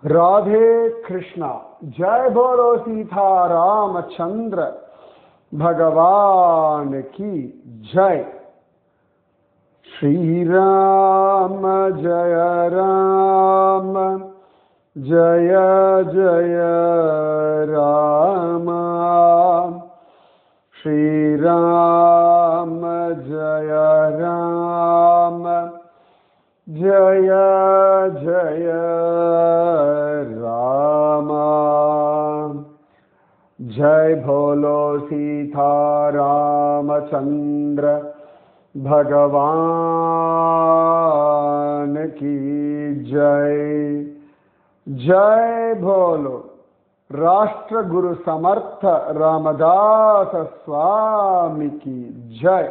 राधे कृष्णा। जय बोलो सीता रामचंद्र भगवान की जय। श्री राम जय राम जय जय राम। श्री राम जय राम जय जय राम। जय बोलो सीता रामचंद्र भगवान की जय। जय बोलो राष्ट्र गुरु समर्थ रामदास स्वामी की जय।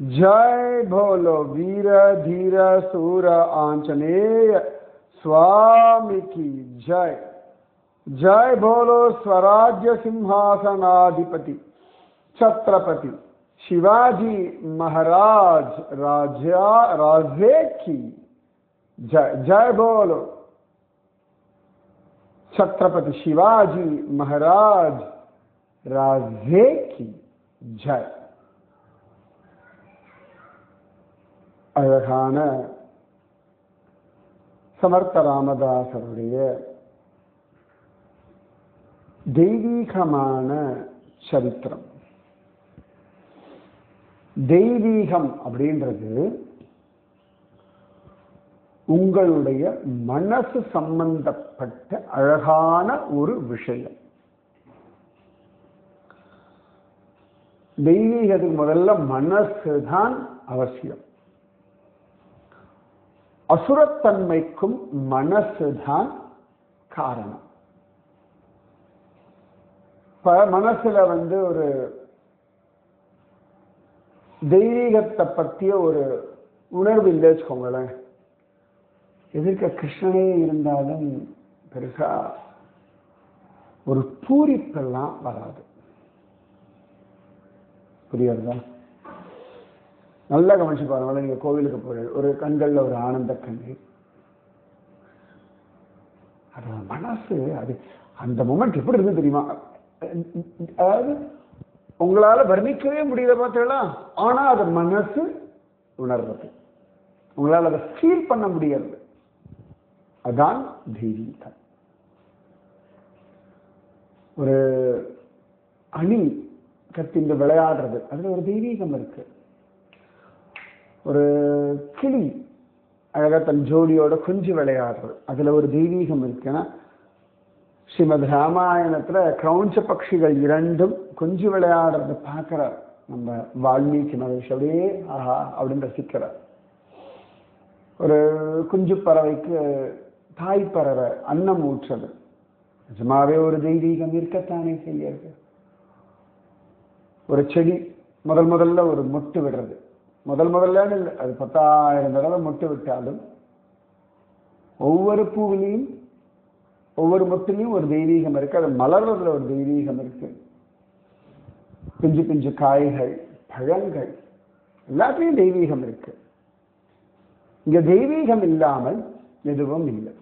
जय बोलो वीर धीर सूर आंजनेय स्वामी की जय। जय बोलो स्वराज्य सिंहासनाधिपति छत्रपति शिवाजी महाराज राजे की जय। जय बोलो छत्रपति शिवाजी महाराज राजे की जय। அழகான சமர்த்த ராமதாசருடைய தெய்வீகமான சரித்திரம். தெய்வீகம் அப்படின்றது உங்களுடைய மனசு சம்பந்தப்பட்ட அழகான ஒரு விஷயம். தெய்வீகத்துக்கு முதல்ல மனசு தான் அவசியம். அசுரத்தன்மைக்கும் மனசுதான் காரணம். மனசுல ஒரு தெய்வீகத்தை பற்றிய ஒரு உணர்வு இல்லை வச்சுக்கோங்களேன். எதிர்க்க கிருஷ்ணனே இருந்தாலும் பெருசா ஒரு பூரிப்பெல்லாம் வராது. புரியுறதா? நல்லா கவனிச்சு பாருங்களேன். நீங்க கோவிலுக்கு போற ஒரு கண்கள்ல ஒரு ஆனந்த கண்ணீர், அது மனசு, அது அந்த மொமெண்ட் எப்படி இருந்து தெரியுமா? அதாவது உங்களால வர்ணிக்கவே முடியல பார்த்தீங்களா? ஆனா அது மனசு உணர்றது, உங்களால அதை ஃபீல் பண்ண முடியாது. அதான் தெய்வீகம். ஒரு அணி கத்திந்து விளையாடுறது, அதுல ஒரு தெய்வீகம் இருக்கு. ஒரு கிளி அழகா தன் ஜோடியோட கொஞ்சம் விளையாடுறது, அதுல ஒரு தெய்வீகம் இருக்குன்னா, ஸ்ரீமத் ராமாயணத்துல கிரௌஞ்ச பட்சிகள் இரண்டும் கொஞ்சம் விளையாடுறத பார்க்கிற நம்ம வால்மீகி மகரிஷி அப்படியே ஆஹா அப்படின்னு ரசிக்கிறார். ஒரு குஞ்சு பறவைக்கு தாய் பறவை அன்னம் ஊற்றுறது, நிஜமாவே ஒரு தெய்வீகம் இருக்கத்தானே செய்யறது. ஒரு செடி முதல்ல ஒரு மொட்டு விடுறது, முதல்ல இல்லை, அது 10,000 தடவை மொட்டு விட்டாலும் ஒவ்வொரு பூவிலையும் ஒவ்வொரு மொட்டிலையும் ஒரு தெய்வீகம் இருக்கு. அது மலர்றதுல ஒரு தெய்வீகம் இருக்கு. பிஞ்சு பிஞ்சு காய்கள் பழங்கள் எல்லாத்தையும் தெய்வீகம் இருக்கு. இங்க தெய்வீகம் இல்லாமல் எதுவும் இல்லை.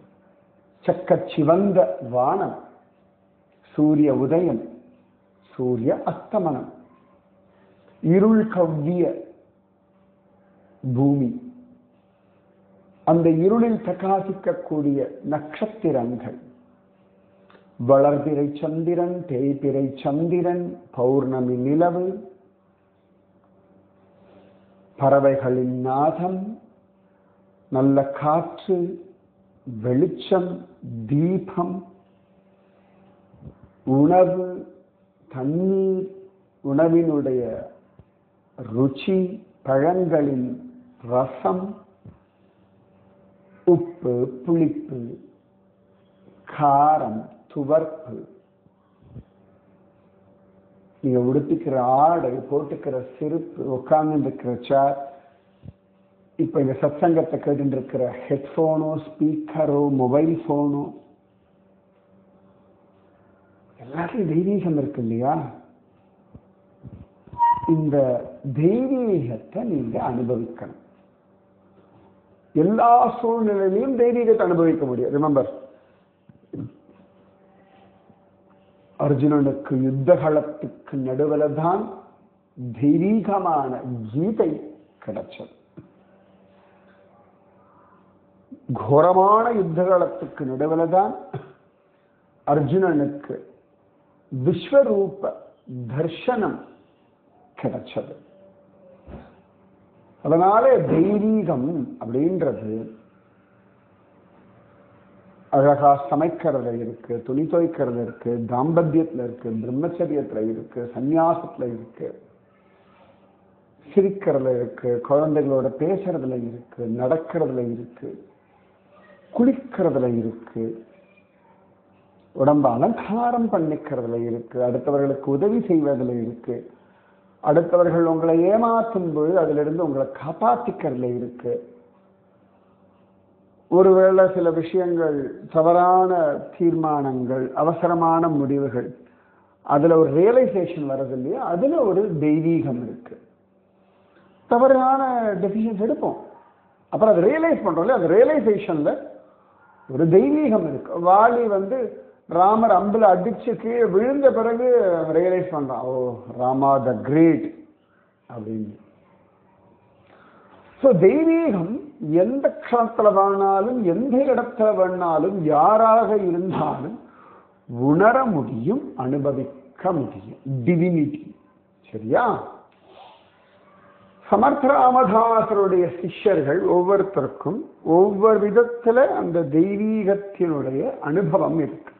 சக்க சிவந்த வானம், சூரிய உதயம், சூரிய அஸ்தமனம், இருள் கவ்விய பூமி, அந்த இருளில் பிரகாசிக்கக்கூடிய நட்சத்திரங்கள், வளர்பிறை சந்திரன், தேய்பிறை சந்திரன், பௌர்ணமி நிலவு, பறவைகளின் நாதம், நல்ல காற்று, வெளிச்சம், தீபம், உணவு, தண்ணீர், உணவினுடைய ருச்சி, பழங்களின் ரசம், உப்பு, புளிப்பு, காரம், துவர்ப்பு, நீங்க உடுத்திக்கிற ஆடை, போட்டுக்கிற செருப்பு, உட்கார்ந்து இருக்கிற சேர், இப்ப இந்த சத்சங்கத்தை கேட்டு இருக்கிற ஹெட்போனோ, ஸ்பீக்கரோ, மொபைல் போனோ, எல்லாத்தையும் தெய்வீகம் இருக்கு இல்லையா? இந்த தெய்வீகத்தை நீங்க அனுபவிக்கணும். எல்லா சூழ்நிலையிலும் தெய்வீகத்தை அனுபவிக்க முடியும். ரிமெம்பர், அர்ஜுனனுக்கு யுத்த களத்துக்கு நடுவில் தான் தெய்வீகமான கீதை கிடைச்சது. கோரமான யுத்த களத்துக்கு நடுவில் தான் அர்ஜுனனுக்கு விஸ்வரூப தர்சனம் கிடைச்சது. அதனால தெய்வீகம் அப்படின்றது அழகா சமைக்கிறதுல இருக்கு, துணி துவைக்கிறதுல இருக்கு, தாம்பத்தியத்துல இருக்கு, பிரம்மச்சரியத்துல இருக்கு, சந்நியாசத்துல இருக்கு, சிரிக்கிறதுல இருக்கு, குழந்தைகளோட பேசுறதுல இருக்கு, நடக்கிறதுல இருக்கு, குளிக்கிறதுல இருக்கு, உடம்ப அலங்காரம் பண்ணிக்கிறதுல இருக்கு, அடுத்தவர்களுக்கு உதவி செய்வதில் இருக்கு, அடுத்தவர்கள் உங்களை ஏமாற்றும் பொழுது அதிலிருந்து உங்களை காப்பாற்றிக்கிறதுல இருக்கு. ஒருவேளை சில விஷயங்கள், தவறான தீர்மானங்கள், அவசரமான முடிவுகள், அதுல ஒரு ரியலைசேஷன் வர்றது இல்லையா, அதுல ஒரு தெய்வீகம் இருக்கு. தவறான டெசிஷன்ஸ் எடுப்போம், அப்புறம் அதை ரியலைஸ் பண்றோம் இல்லையா, அந்த ரியலைசேஷன்ல ஒரு தெய்வீகம் இருக்கு. வாலி ராமர் அம்புல அடிச்சு கீழே விழுந்த பிறகு ரியலைஸ் பண்றான், ஓ ராமா த கிரேட் அப்படின்னு. ஸோ தெய்வீகம் எந்த க்ஷணத்துல வேணாலும், எந்த இடத்துல வேணாலும், யாராக இருந்தாலும் உணர முடியும், அனுபவிக்க முடியும். டிவினிட்டி. சரியா? சமர்த்த ராமதாசருடைய சிஷ்யர்கள் ஒவ்வொருத்தருக்கும் ஒவ்வொரு விதத்துல அந்த தெய்வீகத்தினுடைய அனுபவம் இருக்கு.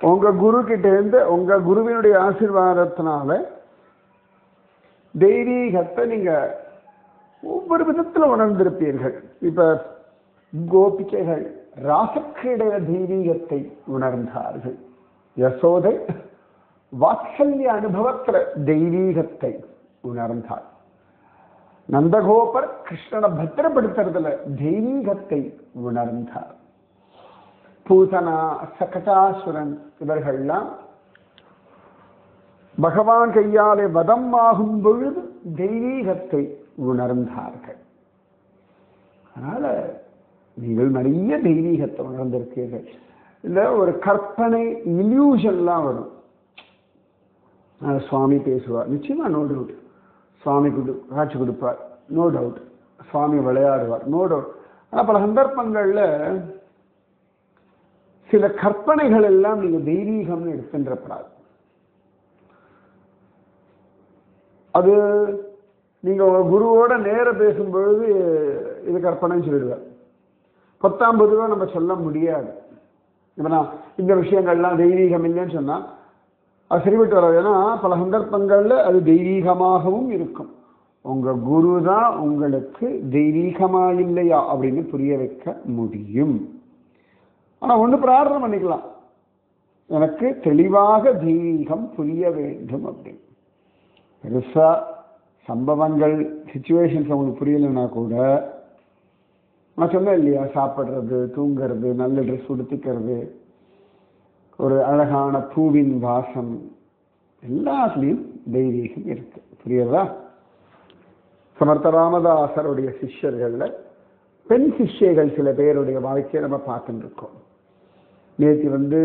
உங்க குரு கிட்ட இருந்து, உங்க குருவினுடைய ஆசீர்வாதத்தினால தெய்வீகத்தை நீங்க ஒவ்வொரு விதத்துல உணர்ந்திருப்பீர்கள். இப்ப கோபிகைகள் ராசக்கிடைய தெய்வீகத்தை உணர்ந்தார்கள். யசோதை வாத்சல்ய அனுபவத்துல தெய்வீகத்தை உணர்ந்தார். நந்தகோபர் கிருஷ்ணனை பத்திரப்படுத்துறதுல தெய்வீகத்தை உணர்ந்தார். பூதனா, சகடாசுரன் இவர்கள்லாம் பகவான் கையாலே வதம் ஆகும் பொழுது தெய்வீகத்தை உணர்ந்தார்கள். அதனால நீங்கள் நிறைய தெய்வீகத்தை உணர்ந்திருக்கீர்கள். இல்ல ஒரு கற்பனை இல்யூஷன்லாம் வரும். சுவாமி பேசுவார், நிச்சயமா நோ டவுட். சுவாமி காட்சி கொடுப்பார், நோ டவுட். சுவாமி விளையாடுவார், நோ டவுட். ஆனால் பல சந்தர்ப்பங்கள்ல சில கற்பனைகள் எல்லாம் நீங்க தெய்வீகம்னு எடுத்துன்றப்படாது. அது நீங்க குருவோட நேர பேசும்பொழுது இது கற்பனைன்னு சொல்லிடுவார். 10 ரூபா நம்ம சொல்ல முடியாது. இப்ப நான் இந்த விஷயங்கள்லாம் தெய்வீகம் இல்லைன்னு சொன்னா அது சரிவிட்டு வராது. ஏன்னா பல சந்தர்ப்பங்கள்ல அது தெய்வீகமாகவும் இருக்கும். உங்க குரு தான் உங்களுக்கு தெய்வீகமா இல்லையா அப்படின்னு புரிய வைக்க முடியும். ஆனா ஒண்ணு பிரார்த்தனை பண்ணிக்கலாம், எனக்கு தெளிவாக தெய்வீகம் புரிய வேண்டும் அப்படின்னு. பெருசா சம்பவங்கள், சிச்சுவேஷன்ஸ் அவங்களுக்கு புரியலைன்னா கூட, நான் சொன்னேன் இல்லையா, சாப்பிட்றது, தூங்கிறது, நல்ல ட்ரெஸ் உடுத்திக்கிறது, ஒரு அழகான பூவின் வாசம், எல்லாத்துலேயும் தெய்வீகம் இருக்கு. புரியுதா? சமர்த்த ராமதாசருடைய சிஷ்யர்கள்ல பெண் சிஷ்யர்கள் சில பேருடைய வாழ்க்கையை நம்ம பார்த்துட்டு இருக்கோம். நேற்று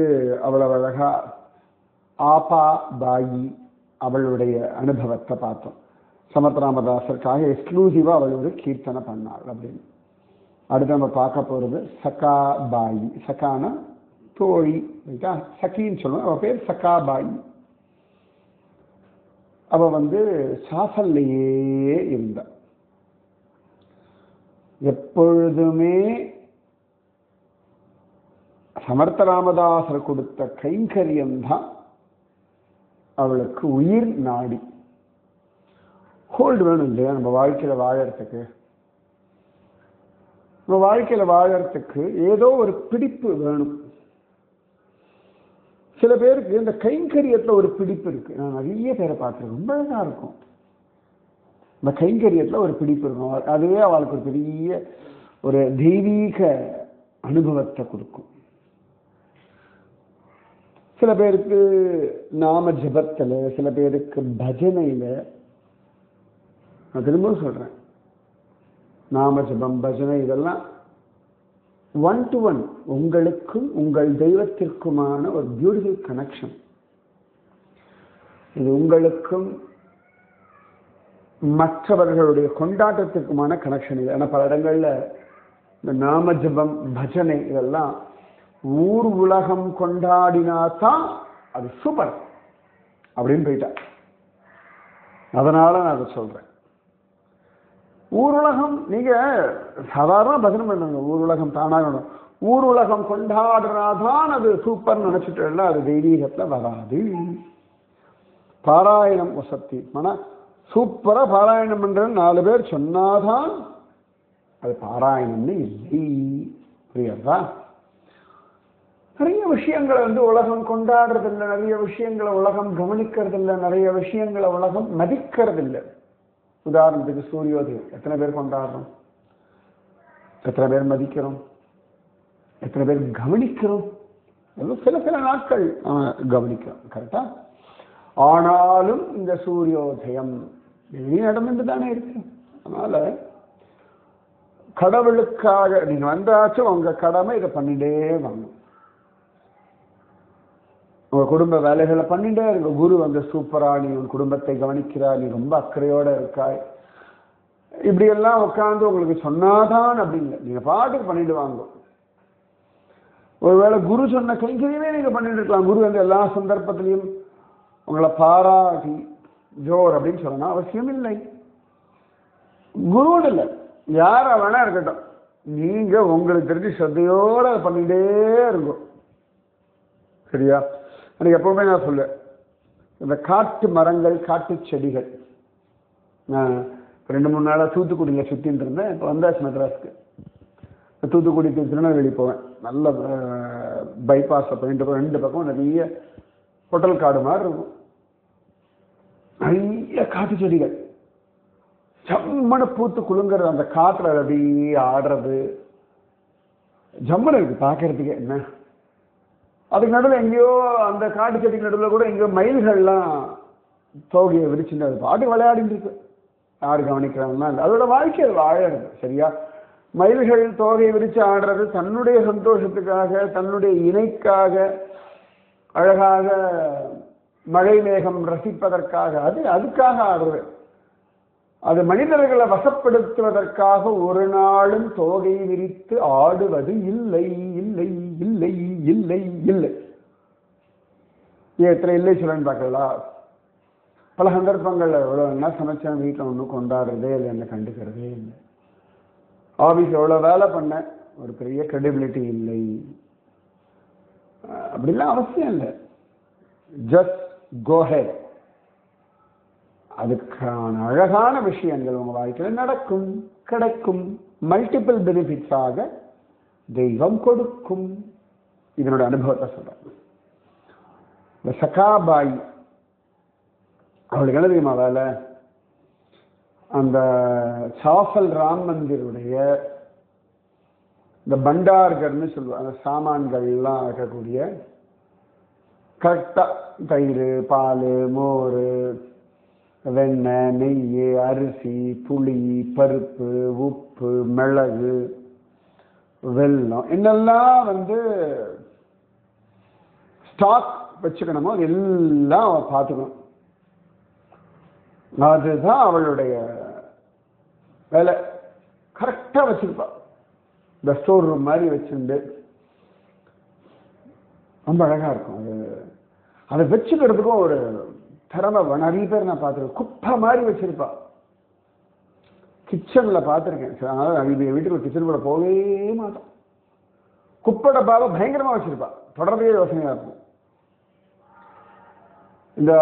அவ்வளவு அழகா ஆபா பாயி அவளுடைய அனுபவத்தை பார்த்தோம். சமர்த்த ராமதாசருக்காக எக்ஸ்க்ளூசிவா அவள் ஒரு கீர்த்தனை பண்ணாள் அப்படின்னு. அடுத்து நம்ம பார்க்க போறது சகா பாயி. சகான தோழி, சகின்னு சொல்லுவோம். அவ பேர் சகா பாயி. அவ சாசல்லையே இருந்தா. எப்பொழுதுமே சமர்த்த ராமதாசர் கொடுத்த கைங்கரியம் தான் அவளுக்கு உயிர் நாடி. ஹோல்டு வேணும் இல்லையா நம்ம வாழ்க்கையில வாழறதுக்கு? நம்ம வாழ்க்கையில வாழறதுக்கு ஏதோ ஒரு பிடிப்பு வேணும். சில பேருக்கு இந்த கைங்கரியத்துல ஒரு பிடிப்பு இருக்கு. நான் நிறைய பேரை பார்த்துருக்கேன், ரொம்ப அழகா இருக்கும். இந்த கைங்கரியத்துல ஒரு பிடிப்பு இருக்கும். அதுவே அவளுக்கு ஒரு பெரிய ஒரு தெய்வீக அனுபவத்தை கொடுக்கும். சில பேருக்கு நாம ஜபத்துல, சில பேருக்கு பஜனையில. நான் திரும்ப சொல்றேன், நாம ஜபம் பஜனை இதெல்லாம் 1-to-1 உங்களுக்கும் உங்கள் தெய்வத்திற்குமான ஒரு பியூட்டிஃபுல் கனெக்ஷன். இது உங்களுக்கும் மற்றவர்களுடைய கொண்டாட்டத்திற்குமான கனெக்ஷன். இது ஏன்னா பல இடங்கள்ல இந்த நாம ஜபம் பஜனை இதெல்லாம் ஊர் உலகம் கொண்டாடினாதான் அது சூப்பர் அப்படின்னு போயிட்டா. அதனால நான் அதை சொல்றேன். ஊர் உலகம் நீங்க சாதாரண பஜனை பண்ணுங்க, ஊர் உலகம் தானாக ஊர் உலகம் கொண்டாடுறாதான் அது சூப்பர் நினைச்சிட்டு அது தெய்வீகத்துல வராது. பாராயணம் வசத்தி ஆனா சூப்பரா பாராயணம் பண்ற 4 பேர் சொன்னாதான் அது பாராயணம்னு இல்லை. புரியுதா? நிறைய விஷயங்களை உலகம் கொண்டாடுறதில்லை, நிறைய விஷயங்களை உலகம் கவனிக்கிறதில்லை, நிறைய விஷயங்களை உலகம் மதிக்கிறதில்லை. உதாரணத்துக்கு சூரியோதயம் எத்தனை பேர் கொண்டாடுறோம், எத்தனை பேர் மதிக்கிறோம், எத்தனை பேர் கவனிக்கிறோம்? சில நாட்கள் கவனிக்கிறோம் கரெக்டா. ஆனாலும் இந்த சூரியோதயம் நடந்துட்டு தானே இருக்கு. அதனால கடவுளுக்காக நீங்க வந்தாச்சும் உங்க கடமை இதை பண்ணிட்டே வாங்க. உங்க குடும்ப வேலைகளை பண்ணிட்டே இருக்க. குரு சூப்பரா நீ உன் குடும்பத்தை கவனிக்கிறா, நீ ரொம்ப அக்கறையோட இருக்காய், இப்படி எல்லாம் உட்காந்து உங்களுக்கு சொன்னாதான் அப்படிங்க. நீங்க பாட்டுக்கு பண்ணிட்டு வாங்க. ஒருவேளை குரு சொன்ன கைங்கரியமே நீங்க பண்ணிட்டு இருக்கலாம். குரு எல்லா சந்தர்ப்பத்திலையும் உங்களை பாராட்டி ஜோர் அப்படின்னு சொல்லணும் அவசியம் இல்லை. குருன்னு இல்லை, யாரா வேணா இருக்கட்டும், நீங்க உங்களுக்கு தெரிஞ்சு ஸ்ரத்தையோட பண்ணிட்டே இருக்கும். சரியா? எனக்கு எப்பவுமே நான் சொல்லுவேன், இந்த காட்டு மரங்கள் காட்டு செடிகள். நான் 2-3 நாளா தூத்துக்குடியில் சுத்தின்னு இருந்தேன். இப்போ வந்தாச்சு மெட்ராஸ்க்கு. தூத்துக்குடி திருநெல்வேலி போவேன். நல்ல பைபாஸை போயிட்டு 2 பக்கம் நிறைய ஹோட்டல் காடு மாதிரி இருக்கும். நிறைய காட்டு செடிகள் ஜம்மனை பூத்து குலுங்கிறது, அந்த காற்றுல அப்படியே ஆடுறது ஜம்மனை இருக்கு பார்க்கறதுக்கு. என்ன அதுக்கு நடுவில் எங்கேயோ அந்த காட்டு செடிக்கு நடுவில் கூட எங்கேயோ மயில்கள்லாம் தோகையை விரிச்சுட்டு அது பாட்டு விளையாடிட்டு இருக்கு. யாரு கவனிக்கிறாங்கன்னா அதோட வாழ்க்கை அது வாழறது. சரியா? மயில்கள் தோகையை விரிச்சு ஆடுறது தன்னுடைய சந்தோஷத்துக்காக, தன்னுடைய இணைக்காக, அழகாக மழை மேகம் ரசிப்பதற்காக, அதுக்காக ஆடுறது. அது மனிதர்களை வசப்படுத்துவதற்காக ஒரு நாளும் தோகை விரித்து ஆடுவது இல்லை இல்லை இல்லை இல்லை இல்லை. எத்தனை இல்லை சொல்லன்னு பார்க்கலா? பல சந்தர்ப்பங்கள்ல எவ்வளோ என்ன சமைச்சேன், வீட்டில் ஒன்றும் கொண்டாடுறதே இல்லை, என்ன கண்டுக்கிறதே இல்லை. ஆஃபீஸ் எவ்வளோ வேலை பண்ண, ஒரு பெரிய கிரெடிபிலிட்டி இல்லை. அப்படிலாம் அவசியம் இல்லை. Just go ahead. அதுக்கான அழகான விஷயங்கள் உங்க வாழ்க்கையில் நடக்கும், கிடைக்கும். மல்டிபிள் பெனிஃபிட்ஸாக தெய்வம் கொடுக்கும். இதனுடைய அனுபவத்தை சொல்றேன். இந்த சகாபாய் அவளுக்கு என்ன தெரியுமா வேலை? அந்த சாஃபல் ராம் மந்திருடைய இந்த பண்டார்கர்னு சொல்லுவாங்க, அந்த சாமான்கள்லாம் இருக்கக்கூடிய கரெக்டா தயிர், பால், மோர், வெண்ணெய், நெய், அரிசி, புளி, பருப்பு, உப்பு, மிளகு, வெல்லம் என்னெல்லாம் ஸ்டாக் வச்சுக்கணுமோ எல்லாம் பார்த்துக்கணும். அதுதான் அவளுடைய வேலை. கரெக்டா வச்சிருப்பா. இந்த ஸ்டோர் ரூம் மாதிரி வச்சுண்டு ரொம்ப அழகா இருக்கும். அதை வச்சுக்கிறதுக்கும் ஒரு திறமை. நிறைய பேர் நான் பார்த்துருக்கேன், குப்பை மாதிரி வச்சிருப்பா. கிச்சன்ல பார்த்துருக்கேன். அதனால வீட்டுக்கு கிச்சன் கூட போகவே மாட்டோம். குப்பை டப்பாவை பயங்கரமா வச்சிருப்பா. தொடர்பே யோசனையா இருக்கும். இந்த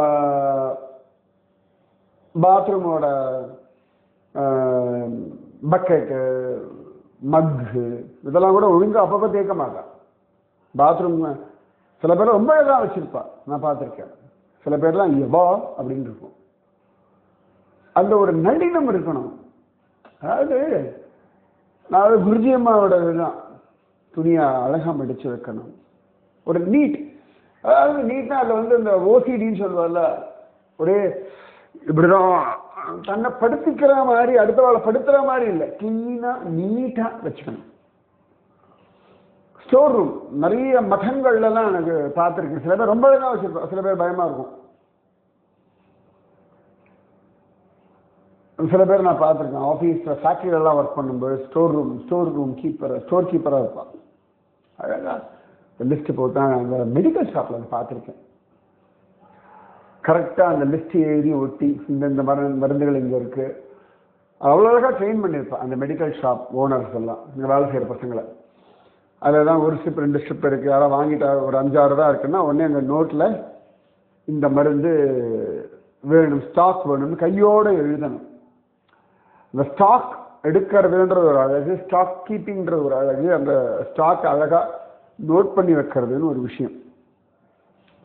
பாத்ரூமோட பக்கெட்டு, மக்கு இதெல்லாம் கூட ஒழுங்கா அப்பப்போ தேய்க்க மாட்டான். பாத்ரூம் சில பேர் ரொம்ப இதாக வச்சிருப்பா, நான் பார்த்துருக்கேன். சில பேர்லாம் எவா அப்படின்னு இருக்கும். அந்த ஒரு நளினம் இருக்கணும். அதாவது நான் குருஜி அம்மாவோட இதுதான், துணியை அழகா மடிச்சு வைக்கணும். ஒரு நீட், அதாவது நீட்னா அதில் இந்த ஓசிடின்னு சொல்லுவார்ல, ஒரே இப்படிதான் தன்னை படுத்திக்கிற மாதிரி அடுத்தவாளை படுத்துற மாதிரி இல்லை, கிளீனா நீட்டா வச்சுக்கணும். ஸ்டோர் ரூம் நிறைய மதங்கள்லாம் எனக்கு பார்த்துருக்கேன். சில பேர் ரொம்ப அழகா வச்சிருக்கோம், சில பேர் பயமா இருக்கும். சில பேர் நான் பார்த்துருக்கேன் ஆஃபீஸ்ல ஃபேக்டரியிலலாம் ஒர்க் பண்ணும்போது ஸ்டோர் ரூம் ஸ்டோர் கீப்பராக இருப்பான். அழகா லிஸ்ட் போட்டு அந்த மெடிக்கல் ஷாப்ல பார்த்துருக்கேன். கரெக்டாக அந்த லிஸ்ட் எழுதி ஒட்டி இந்த மருந்துகள் இங்கே இருக்கு, அவ்வளோ அழகாக ட்ரெயின் பண்ணியிருப்பான் அந்த மெடிக்கல் ஷாப் ஓனர்ஸ் எல்லாம், இங்கே வேலை செய்கிற பசங்களை. அதில் தான் ஒரு ஸ்ட்ரிப் 2 ஸ்ட்ரிப் இருக்குது, யாராவது வாங்கிட்டா ஒரு 5-6 தான் இருக்குன்னா உடனே அந்த நோட்டில் இந்த மருந்து வேணும், ஸ்டாக் வேணும்னு கையோடு எழுதணும். இந்த ஸ்டாக் எடுக்கிறதுன்றது ஒரு அழகு, ஸ்டாக் கீப்பிங்கிறது ஒரு அழகு, அந்த ஸ்டாக் அழகாக நோட் பண்ணி வைக்கிறதுன்னு ஒரு விஷயம்.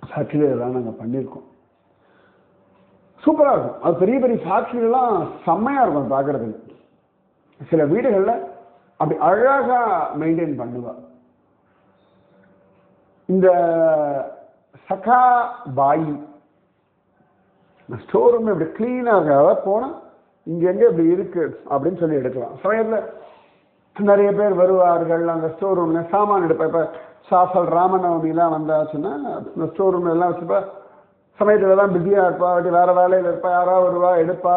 ஃபேக்ட்ரியில் இதெல்லாம் நாங்கள் பண்ணியிருக்கோம். சூப்பராக இருக்கும். அது பெரிய பெரிய ஃபேக்ட்ரிலாம் செம்மையாக இருக்கும் பார்க்குறதுக்கு. சில வீடுகளில் அப்படி அழகாக மெயின்டைன் பண்ணுவா. இந்த சகா பாய் ஸ்டோர் ரூம் இப்படி கிளீனாக போனால் இங்கே எங்கே இப்படி இருக்கு அப்படின்னு சொல்லி எடுக்கலாம். சமயத்தில் நிறைய பேர் வருவார்கள் அந்த ஸ்டோர் ரூம்ல சாமான் எடுப்பேன். இப்போ சாசல் ராமநவமிலாம் வந்தாச்சுன்னா இந்த ஸ்டோர் ரூம்ல எல்லாம் வச்சுப்பா, சமயத்துல தான் பிஸியாக இருப்பா, அப்படி வேற வேலையில் இருப்பா, யாராவது வருவா எடுப்பா.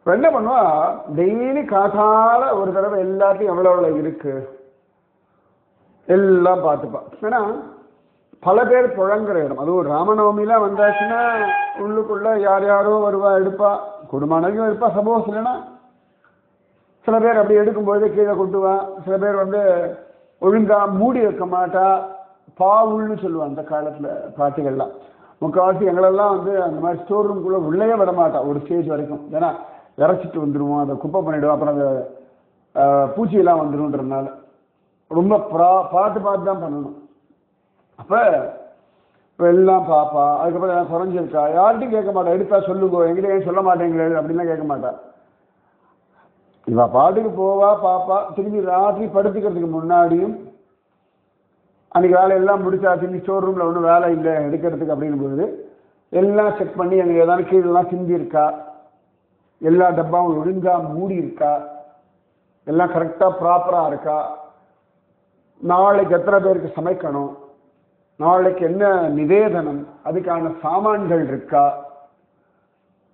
என்ன பண்ணுவா, டெய்லி காத்தால ஒரு தடவை எல்லாத்தையும் எவ்வளோ இருக்கு எல்லாம் பார்த்துப்பா. ஏன்னா பல பேர் புழங்குற இடம், அதுவும் ராமநவமிலாம் வந்தாச்சுன்னா உள்ளுக்குள்ள யார் யாரோ வருவா எடுப்பா, குடும்பம் இருப்பா. சப்போஸ் இல்லைன்னா சில பேர் அப்படி எடுக்கும்போது கீழே கொட்டுவா, சில பேர் ஒழுங்கா மூடி வைக்க மாட்டா, பாவுள்னு சொல்லுவான் அந்த காலத்துல பாட்டிகள்லாம். முக்கால்வாசி எங்களெல்லாம் அந்த மாதிரி ஸ்டோர் ரூம்குள்ள உள்ளே விட மாட்டா ஒரு ஸ்டேஜ் வரைக்கும். ஏன்னா இறச்சிட்டு வந்துடுவோம், அதை குப்பை பண்ணிவிடுவோம், அப்புறம் அந்த பூச்சியெல்லாம் வந்துடும்ன்றதுனால ரொம்ப பார்த்து தான் பண்ணணும். அப்போ எல்லாம் பாப்பா. அதுக்கப்புறம் எல்லாம் குறைஞ்சிருக்கா, யார்கிட்டையும் கேட்க மாட்டா, எடுத்தா சொல்லுங்க, எங்கிட்ட ஏன் சொல்ல மாட்டேங்கிறது அப்படின்லாம் கேட்க மாட்டா. இவ பாட்டுக்கு போவா பாப்பா. திரும்பி ராத்திரி படுத்துக்கிறதுக்கு முன்னாடியும் அன்றைக்கி வேலையெல்லாம் முடிச்சா திரும்பி ஸ்டோர் ரூமில் ஒன்றும் வேலை இல்லை எடுக்கிறதுக்கு அப்படிங்கும்போது எல்லாம் செக் பண்ணி எனக்கு ஏதாவது கீழெல்லாம் சிந்தி இருக்கா, எல்லா டப்பாவும் ஒழுங்காக மூடி இருக்கா, எல்லாம் கரெக்டாக ப்ராப்பராக இருக்கா, நாளைக்கு எத்தனை பேருக்கு சமைக்கணும், நாளைக்கு என்ன நிவேதனம், அதுக்கான சாமான்கள் இருக்கா.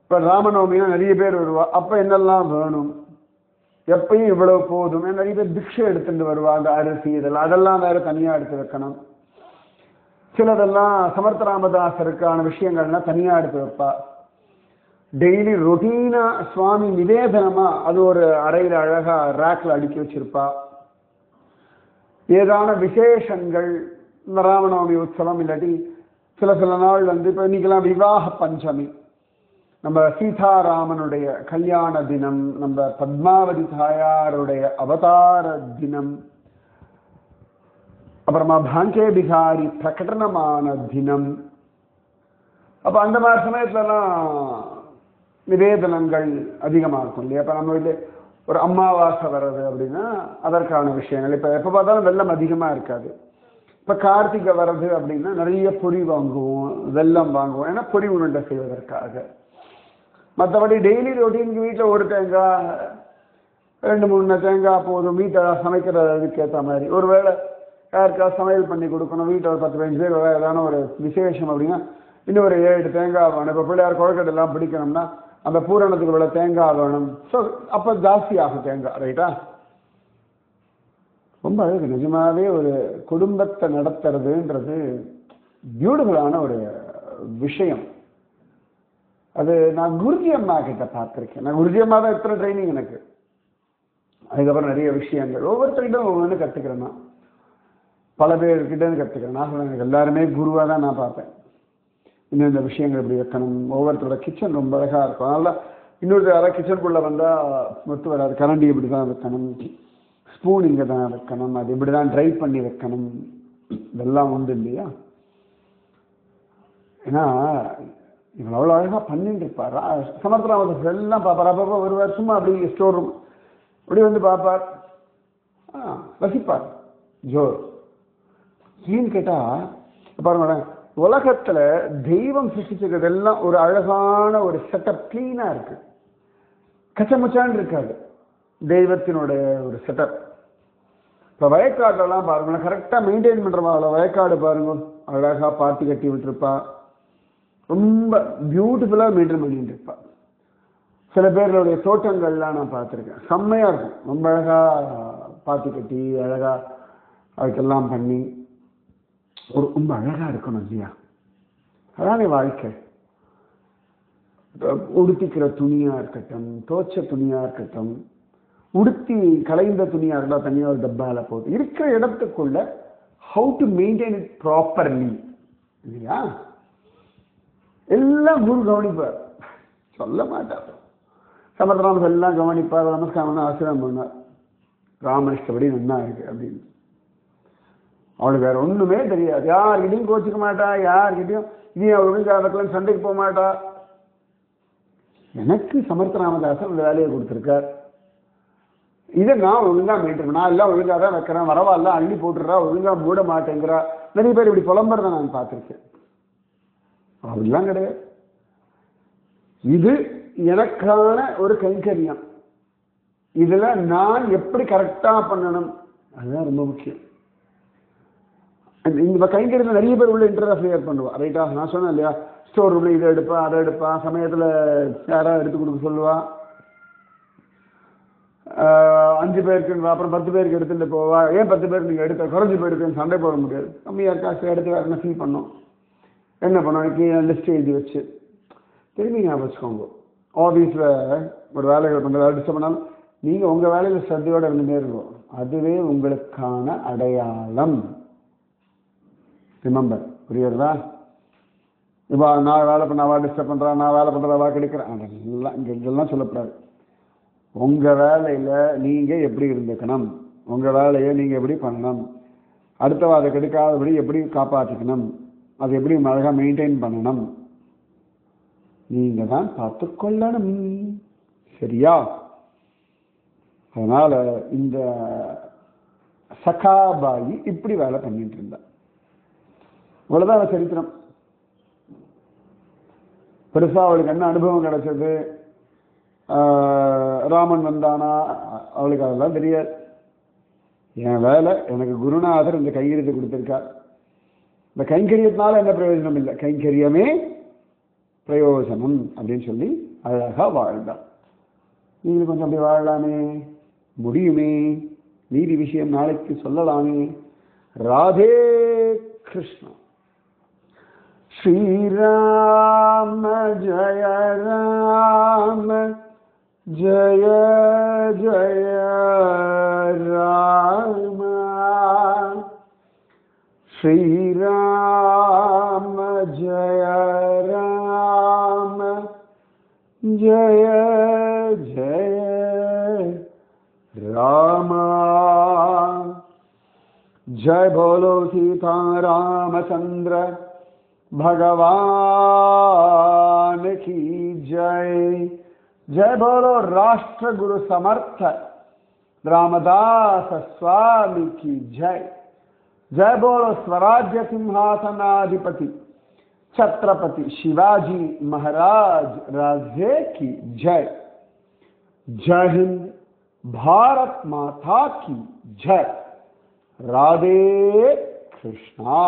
இப்போ ராமநவமினா நிறைய பேர் வருவா, அப்போ என்னெல்லாம் வேணும், எப்பயும் இவ்வளவு போதும். நிறைய பேர் பிக்ஷை எடுத்துட்டு வருவா, அந்த அரிசி அதெல்லாம் வேற தனியாக எடுத்து வைக்கணும். சிலதெல்லாம் சமர்த்த ராமதாசருக்கான விஷயங்கள்லாம் தனியாக எடுத்து வைப்பா. டெய்லி ரொட்டீனா சுவாமி நிவேதனமா அது ஒரு அறையில் அழகா ரேக்ல அடுக்கி வச்சிருப்பா. ஏதான விசேஷங்கள், இந்த ராமநவமி உற்சவம் இல்லாட்டி சில நாள் இப்போ இன்னைக்கெல்லாம் விவாக பஞ்சமி, நம்ம சீதாராமனுடைய கல்யாண தினம், நம்ம பத்மாவதி தாயாருடைய அவதார தினம், அப்புறமா பாங்கே பிகாரி பிரகடனமான தினம். அப்போ அந்த மாதிரி சமயத்துலலாம் நிவேதனங்கள் அதிகமாக இருக்கும் இல்லையா. இப்போ நம்ம வீட்டில் ஒரு அமாவாசை வர்றது அப்படின்னா அதற்கான விஷயங்கள். இப்போ எப்போ பார்த்தாலும் வெள்ளம் அதிகமாக இருக்காது. இப்போ கார்த்திகை வர்றது அப்படின்னா நிறைய பொரி வாங்குவோம், வெல்லம் வாங்குவோம், ஏன்னா பொரி உருண்டை செய்வதற்காக. மற்றபடி டெய்லி ரொட்டீனுக்கு வீட்டில் ஒரு தேங்காய் 2-3 தேங்காய் போதும். வீட்டில் சமைக்கிறதுக்கு ஏற்ற மாதிரி ஒருவேளை யாருக்காவது சமையல் பண்ணி கொடுக்கணும், வீட்டில் ஒரு 10-15 பேர் ஏதான ஒரு விசேஷம் அப்படின்னா இன்னும் ஒரு 7 தேங்காய் வேணும். இப்போ பிள்ளையார் குழக்கட்டை எல்லாம் பிடிக்கணும்னா அந்த பூரணத்துக்கு இவ்வளோ தேங்காய் வேணும். ஸோ அப்போ ஜாஸ்தி ஆகும் தேங்காய், ரைட்டா. ரொம்ப அழகு. நிஜமாவே ஒரு குடும்பத்தை நடத்துறதுன்றது பியூட்டிஃபுல்லான ஒரு விஷயம். அது நான் குருஜி அம்மா கிட்ட பார்த்துருக்கேன். நான் குருஜி அம்மா தான் எத்தனை ட்ரைனிங் எனக்கு. அதுக்கப்புறம் நிறைய விஷயங்கள் ஒவ்வொருத்தர்கிட்ட ஒவ்வொன்று கற்றுக்கிறேன். நான் பல பேர்கிட்ட கற்றுக்கிறேன். நான் சொல்ல எனக்கு எல்லாருமே குருவாக தான் நான் பார்ப்பேன். இன்னும் இந்த விஷயங்கள் இப்படி வைக்கணும். ஒவ்வொருத்தரோட கிச்சன் ரொம்ப அழகாக இருக்கும். அதனால இன்னொரு யாராவது கிச்சனுக்குள்ளே வந்தால் ஒத்து வராது. கரண்டி இப்படி தான் வைக்கணும், ஸ்பூன் இங்கே தான் வைக்கணும், அது இப்படி தான் ட்ரை பண்ணி வைக்கணும், இதெல்லாம் உண்டு இல்லையா. ஏன்னா இவங்க அவ்வளோ அழகாக பண்ணிட்டு இருப்பார். சமர்த்தராமதாஸ் எல்லாம் பார்ப்பார். அப்பப்போ வருவார், சும்மா அப்படி ஸ்டோர் ரூம் அப்படி பார்ப்பார், ரசிப்பார். ஜோர் ஏன்னு கேட்டால் பாருங்க, உலகத்துல தெய்வம் சிருஷ்டிச்சதெல்லாம் ஒரு அழகான ஒரு செட்டப், கிளீனா இருக்கு, கச்சமுச்சான் இருக்காது தெய்வத்தினுடைய ஒரு செட்டப். இப்ப வயக்காடுலாம் பாருங்களேன், கரெக்டா மெயின்டைன் பண்றவாள் வயக்காடு பாருங்க, அழகா பாத்தி கட்டி விட்டுருப்பா, ரொம்ப பியூட்டிஃபுல்லா மெயின்டைன் பண்ணிட்டு இருப்பா. சில பேர்களுடைய தோட்டங்கள்லாம் நான் பார்த்துருக்கேன், செம்மையா இருக்கும், ரொம்ப அழகா பாத்தி கட்டி அழகா அதுக்கெல்லாம் பண்ணி ஒரு ரொம்ப அழகா இருக்கணும் இல்லையா? அதானே வாழ்க்கை. உடுத்திக்கிற துணியா இருக்கட்டும், தோச்ச துணியா இருக்கட்டும், உடுத்தி கலைந்த துணியா இருந்தா தனியாக ஒரு டப்பால போட்டு இருக்கிற இடத்துக்குள்ள how to maintain it properly இல்லையா? எல்லாம் குரு கவனிப்பார், சொல்ல மாட்டார். சமர்த்தராமன் எல்லாம் கவனிப்பார், நமஸ்காரம் ஆசிரியம் பண்ணார், ராமனிஷ்டபடி நன்னா இருக்கு அப்படின்னு. அவளுக்கு வேற ஒண்ணுமே தெரியாது, யார்கிட்டையும் கோச்சிக்க மாட்டா, யார்கிட்டையும் இதையும் ஒழுங்காதக்கெல்லாம் சண்டைக்கு போக மாட்டா. எனக்கு சமர்த்த ராமதாசன் இந்த வேலையை கொடுத்துருக்கார், இதை நான் ஒழுங்கா மெயின்டைன், நான் எல்லாம் ஒழுங்கா தான் வைக்கிறேன், வரவாலாம் அள்ளி போட்டுறா, ஒழுங்கா மூட மாட்டேங்கிறா. நிறைய பேர் இப்படி புலம்புறத நான் பார்த்துருக்கேன். அப்படிலாம் கிடையாது. இது எனக்கான ஒரு கைங்கரியம், இதுல நான் எப்படி கரெக்டா பண்ணணும் அதுதான் ரொம்ப முக்கியம். இந்த கைங்கரியத்தில் நிறைய பேர் உள்ள இன்டர்ஃபியர் பண்ணுவா, ரைட்டா? நான் சொன்னேன் இல்லையா, ஸ்டோர் ரூம்ல இதை எடுப்பா அதை எடுப்பா, சமயத்தில் யாராவது எடுத்து கொடுக்க சொல்லுவா, 5 பேருக்கு அப்புறம் 10 பேருக்கு எடுத்துட்டு போவா. ஏன் 10 பேருக்கு நீங்கள் எடுத்த குறைஞ்சி போயிடுதுன்னு சண்டை போட முடியாது, கம்மியாக காசு எடுத்து வேறு என்ன ஃபீல் பண்ணோம், என்ன பண்ணோம் லிஸ்ட் எழுதி வச்சு திரும்பி ஞாபகம் வச்சுக்கோங்க. ஆஃபீஸில் ஒரு வேலைகள் பண்ணுறது டிஸ்டர்ப் பண்ணாலும் நீங்கள் உங்கள் வேலையில் ஸ்ரத்தையோடு இருந்துகிட்டே இருக்கும், அதுவே உங்களுக்கான அடையாளம். ரிமெம்பர், புரியுறதா? இப்போ நான் வேலை பண்ணாவா டிஸ்டர்ப் பண்ணுறேன், நான் வேலை பண்ணுறவா கிடைக்கிறேன், அதெல்லாம் இதெல்லாம் சொல்லக்கூடாது. உங்கள் வேலையில் நீங்கள் எப்படி இருந்துக்கணும், உங்கள் வேலையை நீங்கள் எப்படி பண்ணணும், அடுத்தவா அதை கெடுக்காதபடி எப்படி காப்பாற்றிக்கணும், அதை எப்படி அழகாக மெயின்டைன் பண்ணணும், நீங்கள் தான் பார்த்துக்கொள்ளணும். சரியா? அதனால் இந்த சகாபாயி இப்படி வேலை பண்ணிட்டு இருந்தா. இவ்வளவுதான் சரித்திரம். பெருசா அவளுக்கு என்ன அனுபவம் கிடைச்சது, ராமன் வந்தானா, அவளுக்கு அதெல்லாம் தெரியாது. என் வேலை, எனக்கு குருநாதர் இந்த கைங்கரியத்தை கொடுத்திருக்கார், இந்த கைங்கரியத்தினால என்ன பிரயோஜனம் இல்லை, கைங்கரியமே பிரயோஜனம் அப்படின்னு சொல்லி அழகா வாழ்ந்தான். நீங்களும் கொஞ்சம் அப்படி வாழலாமே, முடியுமே, நீதி விஷயம் நாளைக்கு சொல்லலாமே. ராதே கிருஷ்ணா. ஸ்ரீராம ஜய ராம ஜய ஜய ராம, ஸ்ரீராம ஜய ராம ஜய ஜய ராம. जय बोलो सीता रामचंद्र भगवान की जय. जय बोलो राष्ट्र गुरु समर्थ रामदास स्वामी की जय. जय बोलो स्वराज्य सिंहासनाधिपति छत्रपति शिवाजी महाराज राज्य की जय. जय हिंद, भारत माता की जय. राधे कृष्णा.